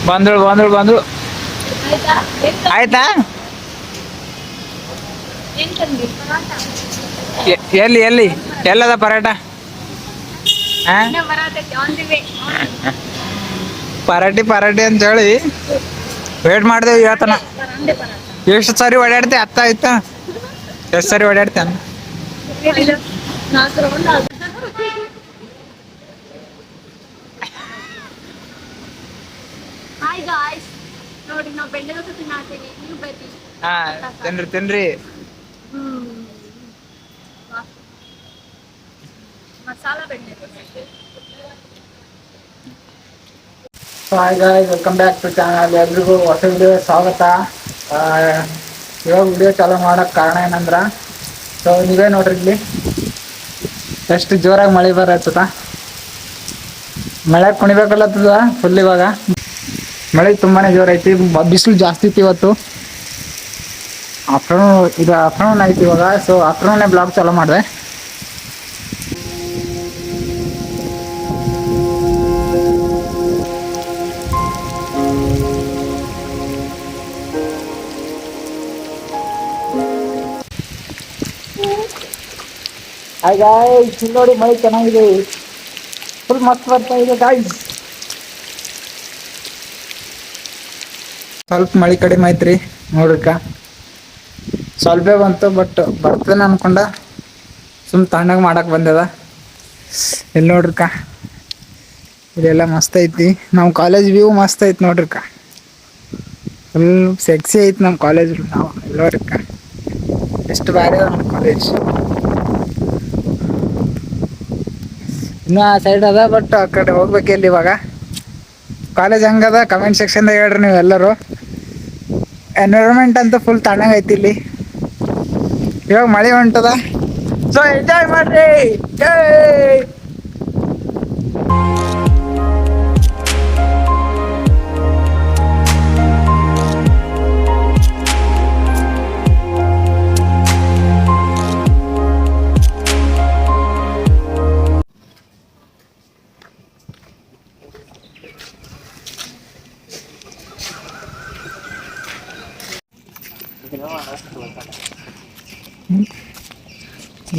ಬಂದ್ರು ಬಂದ್ರು ಬಂದ್ರು. ಆಯ್ತಾ. ಎಲ್ಲಿ ಎಲ್ಲಿ ಎಲ್ಲದ ಪರಾಟ. ಪರಾಟಿ ಪರಾಟಿ ಅಂತ ಹೇಳಿ ವೇಟ್ ಮಾಡ್ದೇವು ಇವತ್ತನ. ಎಷ್ಟು ಸಾರಿ ಓಡಾಡ್ತೆ ಅತ್ತ ಆಯ್ತಾ. ಎಷ್ಟು ಸಾರಿ ಓಡಾಡ್ತೆ ಅನ್ನ. ನೋಡಿ ನಾವು ಬೆಣ್ಣೆ ದೋಸೆ ತಿನ್ನಾಡ್ತೀವಿ, ನೀವು ಬರ್ರಿ. ಹಾ ತಿನ್ರಿ ತಿನ್ರಿ. ಮಸಾಲಾ ಬೆಣ್ಣೆ dosa. Hi guys, welcome back to channel. ಎಲ್ರಿಗೂ ಹೊಸ ವಿಡಿಯೋ ಸ್ವಾಗತ. ಇವಾಗ ವಿಡಿಯೋ ಚಾಲೂ ಮಾಡೋಕ್ಕೆ ಕಾರಣ ಏನಂದ್ರೆ, ಸೊ ನೀವೇ ನೋಡ್ರಿ ಇಲ್ಲಿ ಎಷ್ಟು ಜೋರಾಗಿ ಮಳೆ ಬರತ್ತದ. ಮಳೆ ಕುಣಿಬೇಕಲ್ಲತ್ತದ ಫುಲ್. ಇವಾಗ ಮಳೆ ತುಂಬಾ ಜೋರೈತಿ. ಬಿಸಿಲು ಜಾಸ್ತಿ ಇತ್ತು ಇವತ್ತು. ಆಫ್ಟರ್ನೂನ್ ಆಯ್ತು ಇವಾಗ. ಸೊ ಆಫ್ಟರ್ನೂನೇ ಬ್ಲಾಗ್ ಚಾಲೂ ಮಾಡಿದೆ. ಹಾಯ್ ಗಾಯ್ಸ್, ನೋಡಿ ಮಳೆ ಚೆನ್ನಾಗಿದೆ, ಫುಲ್ ಮಸ್ತ್ ಬರ್ತಾ ಇದೆ ಗಾಯ್ಸ್. ಸ್ವಲ್ಪ ಮಳೆ ಕಡಿಮೆ ಐತ್ರಿ ನೋಡ್ರಿಕ. ಸ್ವಲ್ಪ ಬಂತು, ಬಟ್ ಬರ್ತೇನೆ ಅನ್ಕೊಂಡ ತಣ್ಣಗೆ ಮಾಡಕ್ಕೆ ಬಂದದ. ಇಲ್ಲಿ ನೋಡ್ರಿಕ, ಇದೆಲ್ಲ ಮಸ್ತ್ ಐತಿ. ನಮ್ಮ ಕಾಲೇಜ್ ವ್ಯೂ ಮಸ್ತ್ ಐತಿ ನೋಡ್ರಿಕ. ಫುಲ್ ಸೆಕ್ಸಿ ಐತಿ ನಮ್ಮ ಕಾಲೇಜ್. ನಾವು ಎಲ್ಲರಿಕ ಎಷ್ಟು ಭಾರಿ ಅದ ನಮ್ಮ ಕಾಲೇಜ್. ಇನ್ನೂ ಆ ಸೈಡ್ ಅದ, ಬಟ್ ಆ ಕಡೆ ಹೋಗ್ಬೇಕು. ಇಲ್ಲಿ ಇವಾಗ ಕಾಲೇಜ್ ಹಂಗದ ಕಮೆಂಟ್ ಸೆಕ್ಷನ್ದಾಗ ಹೇಳ್ರಿ ನೀವು ಎಲ್ಲರೂ. ಎನ್ವಿರಾನ್ಮೆಂಟ್ ಅಂತೂ ಫುಲ್ ತಣ್ಣಗೈತಿ ಇಲ್ಲಿ. ಇವಾಗ ಮಳೆ ಹೊಂಟದ, ಸೊ ಎಂಜಾಯ್ ಮಾಡ್ರಿ.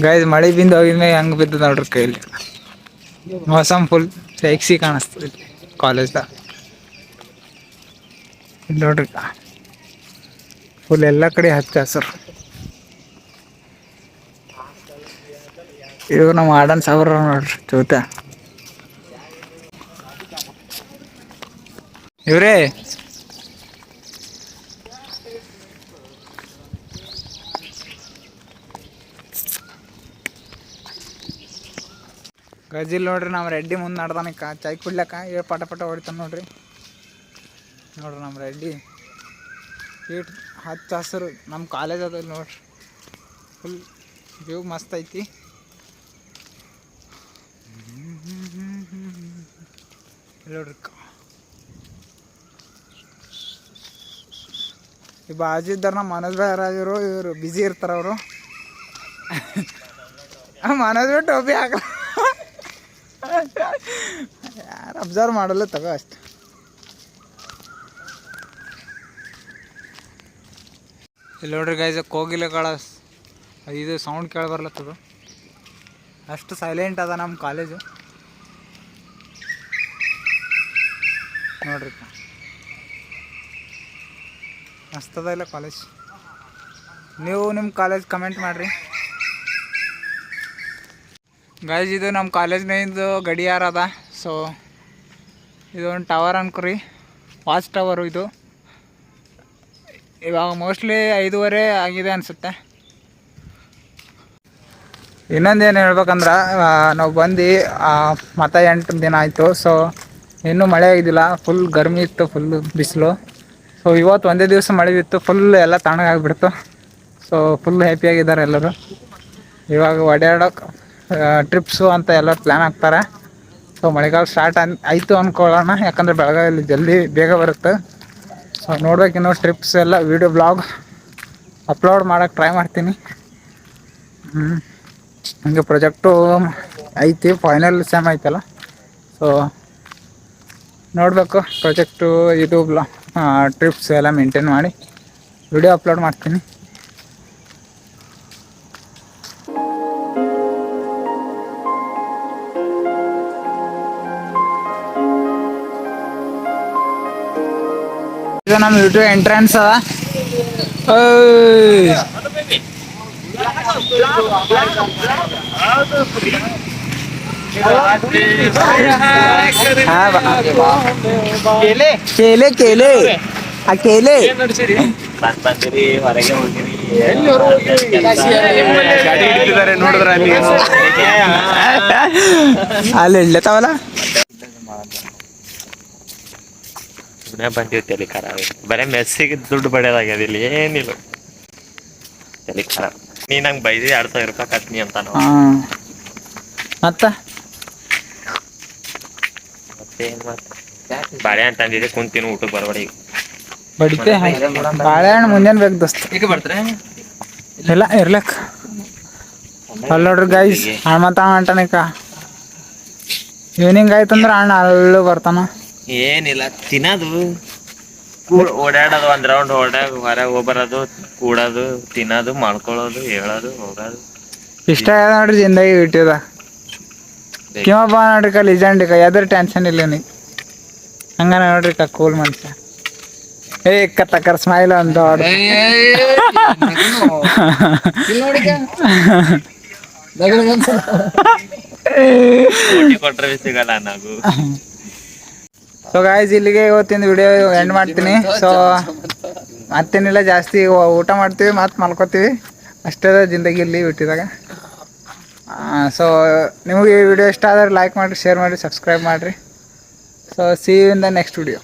ಗೈಸ್, ಮಳೆ ಬಿಂದು ಹೋಗಿದ್ಮೇಲೆ ಹೆಂಗೆ ಬಿದ್ದು ನೋಡ್ರಿ ಕೈಲಿ. ಮೌಸಮ್ ಫುಲ್ ಸೆಕ್ಸಿ ಕಾಣಿಸ್ತದೆ ಇಲ್ಲಿ ಕಾಲೇಜ್ದಾಗ. ಇಲ್ಲಿ ನೋಡ್ರಿ ಫುಲ್ ಎಲ್ಲ ಕಡೆ ಹಚ್ಚ ಹಸಿರು. ಇವಾಗ ನಾವು ಆಡನ್ ಸಾವ್ರ ನೋಡ್ರಿ ಚೌತ ಇವ್ರೇ. ಗಜಿಲ್ ನೋಡ್ರಿ, ನಮ್ಮ ರೆಡ್ಡಿ ಮುಂದೆ ನಡ್ದಾನಿಕ ಚಾಯ್ ಕುಡ್ಲಕ್ಕ. ಪಟ ಪಟ ಹೊಡಿತಾನೆ ನೋಡ್ರಿ. ನೋಡ್ರಿ ನಮ್ಮ ರೆಡ್ಡಿ ಇಟ್ಟು ಹತ್ತು ಹಸಿರು ನಮ್ಮ ಕಾಲೇಜ್ ಅದ ನೋಡ್ರಿ. ಫುಲ್ ವ್ಯೂ ಮಸ್ತ್ ಐತಿ. ನೋಡ್ರಿ ಈ ಬಾಜು ಇದ್ದಾರೆ ನಮ್ಮ ಮನೋಜ್ ರಾಜರು. ಇವರು ಬ್ಯುಸಿ ಇರ್ತಾರೆ ಅವರು. ಮನೋಜ್ ಬಿಟ್ಟು ಟೋಪಿ ಹಾಕ ಯಾರು ಅಬ್ಸರ್ವ್ ಮಾಡಲ್ಲ ತಗೋ ಅಷ್ಟು. ಇಲ್ಲಿ ನೋಡ್ರಿ ಗೈಸ್, ಕೋಗಿಲೆಗಳ ಇದು ಸೌಂಡ್ ಕೇಳಿ ಬರ್ಲತ್ತದು. ಅಷ್ಟು ಸೈಲೆಂಟ್ ಅದ ನಮ್ಮ ಕಾಲೇಜು ನೋಡ್ರಿ. ಮಸ್ತದ ಇಲ್ಲ ಕಾಲೇಜ್. ನೀವು ನಿಮ್ಮ ಕಾಲೇಜ್ ಕಮೆಂಟ್ ಮಾಡಿರಿ ಗೈಸ್. ಇದು ನಮ್ಮ ಕಾಲೇಜ್ನಿಂದು ಗಡಿಯಾರ ಅದ. ಸೊ ಇದೊಂದು ಟವರ್ ಅನ್ಕೊರಿ, ವಾಚ್ ಟವರು ಇದು. ಇವಾಗ ಮೋಸ್ಟ್ಲಿ 5:30 ಆಗಿದೆ ಅನಿಸುತ್ತೆ. ಇನ್ನೊಂದೇನು ಹೇಳ್ಬೇಕಂದ್ರೆ, ನಾವು ಬಂದು ಮತ್ತೆ 8 ದಿನ ಆಯಿತು. ಸೊ ಇನ್ನೂ ಮಳೆ ಆಗಿದ್ದಿಲ್ಲ. ಫುಲ್ ಗರ್ಮಿ ಇತ್ತು, ಫುಲ್ ಬಿಸಿಲು. ಸೊ ಇವತ್ತು ಒಂದೇ ದಿವಸ ಮಳೆ ಇತ್ತು, ಫುಲ್ ಎಲ್ಲ ತಣ್ಣಗಾಗಿಬಿಡ್ತು. ಸೊ ಫುಲ್ ಹ್ಯಾಪಿಯಾಗಿದ್ದಾರೆ ಎಲ್ಲರೂ. ಇವಾಗ ಓಡಾಡೋಕೆ ಟ್ರಿಪ್ಸು ಅಂತ ಎಲ್ಲ ಪ್ಲ್ಯಾನ್ ಆಗ್ತಾರೆ. ಸೊ ಮಳೆಗಾಲ ಸ್ಟಾರ್ಟ್ ಆಯಿತು ಅಂದ್ಕೊಳ್ಳೋಣ, ಯಾಕಂದರೆ ಬೆಳಗಾವಿಯಲ್ಲಿ ಜಲ್ದಿ ಬೇಗ ಬರುತ್ತೆ. ಸೊ ನೋಡ್ಬೇಕಿನ್ನೋ ಟ್ರಿಪ್ಸ್ ಎಲ್ಲ ವೀಡಿಯೋ ಬ್ಲಾಗ್ ಅಪ್ಲೋಡ್ ಮಾಡೋಕ್ಕೆ ಟ್ರೈ ಮಾಡ್ತೀನಿ. ಹಂಗೆ ಪ್ರಾಜೆಕ್ಟು ಐತಿ, ಫೈನಲ್ ಸೆಮ್ ಐತಲ್ಲ. ಸೊ ನೋಡಬೇಕು ಪ್ರಾಜೆಕ್ಟು ಇದು ಟ್ರಿಪ್ಸ್ ಎಲ್ಲ ಮೇಂಟೈನ್ ಮಾಡಿ ವಿಡಿಯೋ ಅಪ್ಲೋಡ್ ಮಾಡ್ತೀನಿ. ಇದು ನಮ್ಮ ಯೂಟ್ಯೂಬ್ ಎಂಟ್ರೆನ್ಸ್ ಅದ. ಕೇಲೆ ಕೇಲೆ ಆ ಕೇಲೆ ಬಂದಿರಿ ಹೊರಗೆ ಹೋಗಿರಿ ನೋಡಿದ್ರ ಅಲ್ಲಿ ಇಡ್ಲತ್ತಾವಲ್ಲ. ಸುಮ್ಮನೆ ಬಂದಿವಿ ತಲೆ ಖರಾಬ್. ಬರೇ ಮೆಸ್ಸಿಗೆ ದುಡ್ಡು ಬಡಿಯೋದಾಗ್ಯದ ಇಲ್ಲಿ ಏನಿಲ್ಲ. ತಲೆ ಖರಾಬ್. ನೀ ನಂಗೆ ಬೈದಿ 2,000 ರೂಪಾಯಿ ಕಟ್ನಿ ಅಂತ ನಾವು ಮತ್ತೆ ಮತ್ತೇನ್ ಬಾಳೆಹಣ್ಣು ತಂದಿದೆ ಕುಂತೀನಿ ಊಟಕ್ಕೆ ಬರಬೇಡಿ. ಬಡಿತೆ ಬಾಳೆಹಣ್ಣು ಮುಂಜಾನೆ ಬೇಕು ದೋಸ್ತ. ಇಲ್ಲ ಇರ್ಲಕ್ ಅಲ್ಲಿ ನೋಡ್ರಿ ಗೈಸ್ ಹಣ್ಮತ ಹೊಂಟಾನಿಕ. ಈವ್ನಿಂಗ್ ಆಯ್ತಂದ್ರೆ ಅಣ್ಣ ಅಲ್ಲೂ ಬರ್ತಾನ. ಏನಿಲ್ಲ ತಿನ್ನೋದು ಓಡಾಡೋದು, 1 ರೌಂಡ್ ಹೊರಗೆ ಹೋಗ್ಬರೋದು, ಕೂಡೋದು, ತಿನ್ನೋದು, ಮಾಡ್ಕೊಳ್ಳೋದು, ಹೇಳೋದು, ಹೋಗೋದು. ಇಷ್ಟ ಆದ ನೋಡ್ರಿ ಜಿಂದಗಿ ಬಿಟ್ಟಿದ. ಕಿವ ಬಾ ನೋಡ್ರಿ ಲಿಜೆಂಡ್ ಯಾವ್ದ್ರ ಟೆನ್ಷನ್ ಇಲ್ಲ ನೀ. ಹಂಗ ನೋಡ್ರಿ ಕೂಲ್ ಮನುಷ್ಯ. ಕತ್ತಕರ್ ಸ್ಮೈಲ್ ಅಂತ ಕೊಟ್ರೆ ಸಿಗಲ್ಲ ನಾವು. ಸೊ ಗಾಯ್ಸ್ ಇಲ್ಲಿಗೆ ಇವತ್ತಿನ ವಿಡಿಯೋ ಎಂಡ್ ಮಾಡ್ತೀನಿ. ಸೊ ಮತ್ತೇನಿಲ್ಲ ಜಾಸ್ತಿ ಊಟ ಮಾಡ್ತೀವಿ ಮತ್ತು ಮಲ್ಕೋತೀವಿ ಅಷ್ಟೇ ಜಿಂದಗಿಯಲ್ಲಿ ಬಿಟ್ಟಿದಾಗ. ಸೊ ನಿಮಗೆ ಈ ವಿಡಿಯೋ ಇಷ್ಟ ಆದರೆ ಲೈಕ್ ಮಾಡಿರಿ, ಶೇರ್ ಮಾಡಿರಿ, ಸಬ್ಸ್ಕ್ರೈಬ್ ಮಾಡಿರಿ. So see you in the next video.